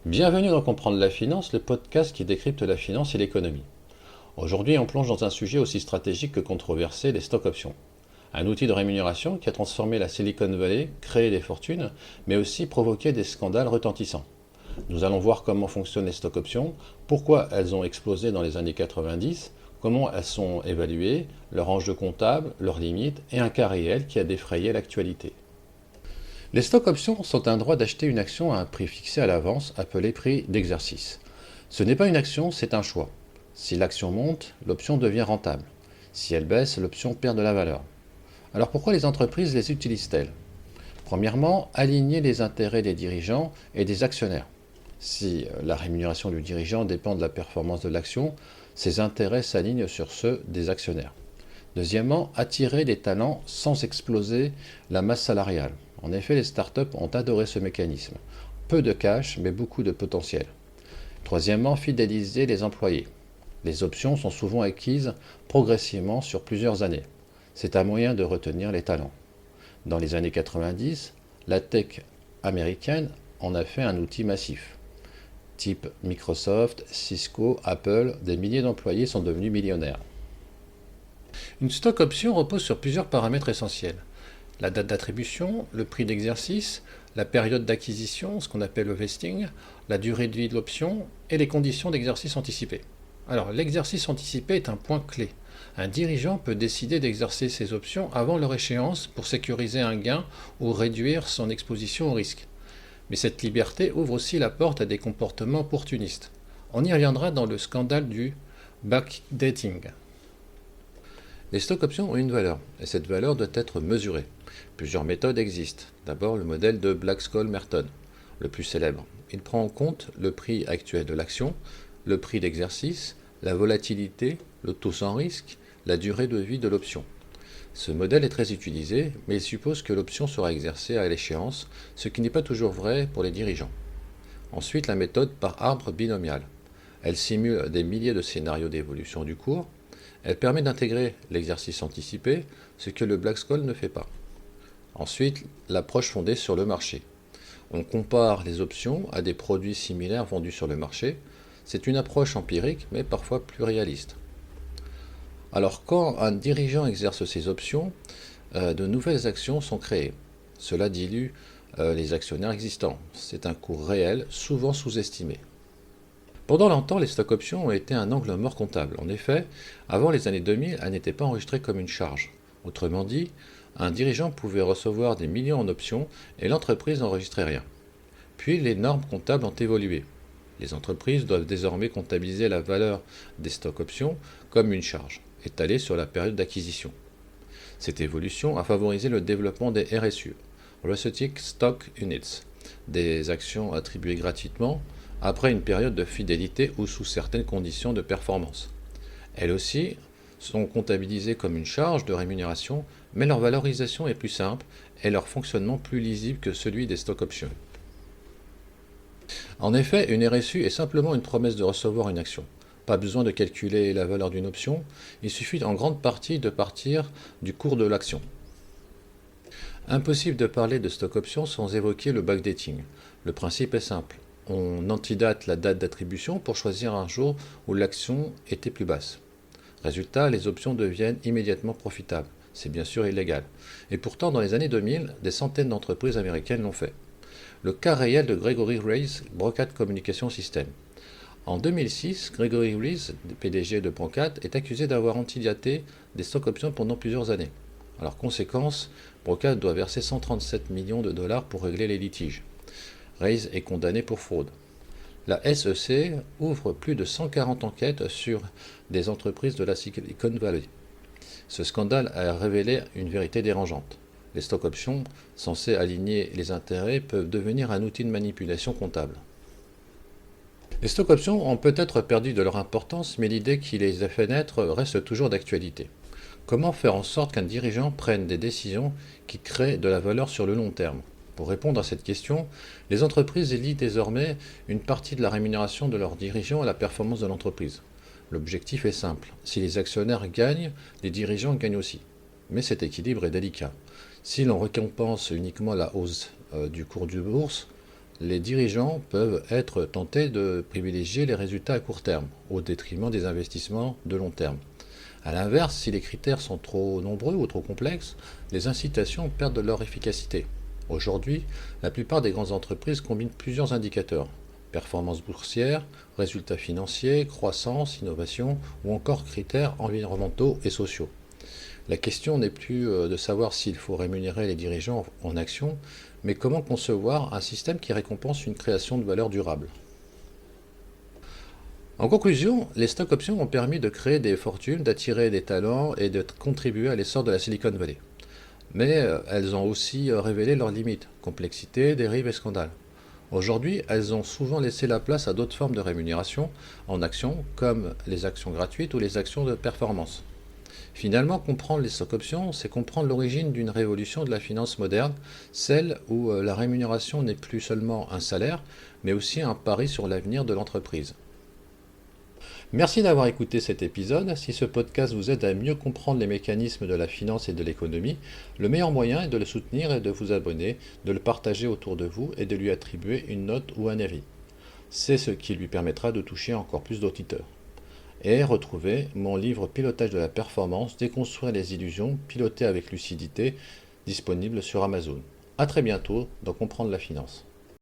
Bienvenue dans Comprendre la finance, le podcast qui décrypte la finance et l'économie. Aujourd'hui, on plonge dans un sujet aussi stratégique que controversé, les stock options. Un outil de rémunération qui a transformé la Silicon Valley, créé des fortunes, mais aussi provoqué des scandales retentissants. Nous allons voir comment fonctionnent les stock options, pourquoi elles ont explosé dans les années 90, comment elles sont évaluées, leurs enjeux comptables, leurs limites et un cas réel qui a défrayé l'actualité. Les stock options sont un droit d'acheter une action à un prix fixé à l'avance, appelé prix d'exercice. Ce n'est pas une action, c'est un choix. Si l'action monte, l'option devient rentable. Si elle baisse, l'option perd de la valeur. Alors pourquoi les entreprises les utilisent-elles? Premièrement, aligner les intérêts des dirigeants et des actionnaires. Si la rémunération du dirigeant dépend de la performance de l'action, ses intérêts s'alignent sur ceux des actionnaires. Deuxièmement, attirer des talents sans exploser la masse salariale. En effet, les startups ont adoré ce mécanisme. Peu de cash, mais beaucoup de potentiel. Troisièmement, fidéliser les employés. Les options sont souvent acquises progressivement sur plusieurs années. C'est un moyen de retenir les talents. Dans les années 90, la tech américaine en a fait un outil massif. Type Microsoft, Cisco, Apple, des milliers d'employés sont devenus millionnaires. Une stock option repose sur plusieurs paramètres essentiels. La date d'attribution, le prix d'exercice, la période d'acquisition, ce qu'on appelle le vesting, la durée de vie de l'option et les conditions d'exercice anticipé. Alors, l'exercice anticipé est un point clé. Un dirigeant peut décider d'exercer ses options avant leur échéance pour sécuriser un gain ou réduire son exposition au risque. Mais cette liberté ouvre aussi la porte à des comportements opportunistes. On y reviendra dans le scandale du backdating. Les stock options ont une valeur, et cette valeur doit être mesurée. Plusieurs méthodes existent. D'abord, le modèle de Black-Scholes-Merton, le plus célèbre. Il prend en compte le prix actuel de l'action, le prix d'exercice, la volatilité, le taux sans risque, la durée de vie de l'option. Ce modèle est très utilisé, mais il suppose que l'option sera exercée à l'échéance, ce qui n'est pas toujours vrai pour les dirigeants. Ensuite, la méthode par arbre binomial. Elle simule des milliers de scénarios d'évolution du cours. Elle permet d'intégrer l'exercice anticipé, ce que le Black-Scholes ne fait pas. Ensuite, l'approche fondée sur le marché. On compare les options à des produits similaires vendus sur le marché. C'est une approche empirique, mais parfois plus réaliste. Alors, quand un dirigeant exerce ses options, de nouvelles actions sont créées. Cela dilue les actionnaires existants. C'est un coût réel, souvent sous-estimé. Pendant longtemps, les stock options ont été un angle mort comptable. En effet, avant les années 2000, elles n'étaient pas enregistrées comme une charge. Autrement dit, un dirigeant pouvait recevoir des millions en options et l'entreprise n'enregistrait rien. Puis les normes comptables ont évolué. Les entreprises doivent désormais comptabiliser la valeur des stock options comme une charge, étalée sur la période d'acquisition. Cette évolution a favorisé le développement des RSU, Research Stock Units, des actions attribuées gratuitement après une période de fidélité ou sous certaines conditions de performance. Elles aussi sont comptabilisées comme une charge de rémunération, mais leur valorisation est plus simple et leur fonctionnement plus lisible que celui des stock options. En effet, une RSU est simplement une promesse de recevoir une action. Pas besoin de calculer la valeur d'une option, il suffit en grande partie de partir du cours de l'action. Impossible de parler de stock options sans évoquer le backdating. Le principe est simple. On antidate la date d'attribution pour choisir un jour où l'action était plus basse. Résultat, les options deviennent immédiatement profitables. C'est bien sûr illégal. Et pourtant, dans les années 2000, des centaines d'entreprises américaines l'ont fait. Le cas réel de Gregory Race, Brocat Communication System. En 2006, Gregory Race, PDG de Brocat, est accusé d'avoir antidaté des stock options pendant plusieurs années. Alors, conséquence, Brocat doit verser 137 millions de dollars pour régler les litiges. Race est condamné pour fraude. La SEC ouvre plus de 140 enquêtes sur des entreprises de la Silicon Valley. Ce scandale a révélé une vérité dérangeante. Les stock options, censés aligner les intérêts, peuvent devenir un outil de manipulation comptable. Les stock options ont peut-être perdu de leur importance, mais l'idée qui les a fait naître reste toujours d'actualité. Comment faire en sorte qu'un dirigeant prenne des décisions qui créent de la valeur sur le long terme? Pour répondre à cette question, les entreprises lient désormais une partie de la rémunération de leurs dirigeants à la performance de l'entreprise. L'objectif est simple. Si les actionnaires gagnent, les dirigeants gagnent aussi. Mais cet équilibre est délicat. Si l'on récompense uniquement la hausse du cours de bourse, les dirigeants peuvent être tentés de privilégier les résultats à court terme, au détriment des investissements de long terme. A l'inverse, si les critères sont trop nombreux ou trop complexes, les incitations perdent de leur efficacité. Aujourd'hui, la plupart des grandes entreprises combinent plusieurs indicateurs: performance boursière, résultats financiers, croissance, innovation ou encore critères environnementaux et sociaux. La question n'est plus de savoir s'il faut rémunérer les dirigeants en actions, mais comment concevoir un système qui récompense une création de valeur durable. En conclusion, les stock options ont permis de créer des fortunes, d'attirer des talents et de contribuer à l'essor de la Silicon Valley. Mais elles ont aussi révélé leurs limites, complexité, dérives et scandales. Aujourd'hui, elles ont souvent laissé la place à d'autres formes de rémunération en actions, comme les actions gratuites ou les actions de performance. Finalement, comprendre les stock options, c'est comprendre l'origine d'une révolution de la finance moderne, celle où la rémunération n'est plus seulement un salaire, mais aussi un pari sur l'avenir de l'entreprise. Merci d'avoir écouté cet épisode. Si ce podcast vous aide à mieux comprendre les mécanismes de la finance et de l'économie, le meilleur moyen est de le soutenir et de vous abonner, de le partager autour de vous et de lui attribuer une note ou un avis. C'est ce qui lui permettra de toucher encore plus d'auditeurs. Et retrouvez mon livre Pilotage de la performance, déconstruire les illusions, piloter avec lucidité, disponible sur Amazon. A très bientôt dans Comprendre la finance.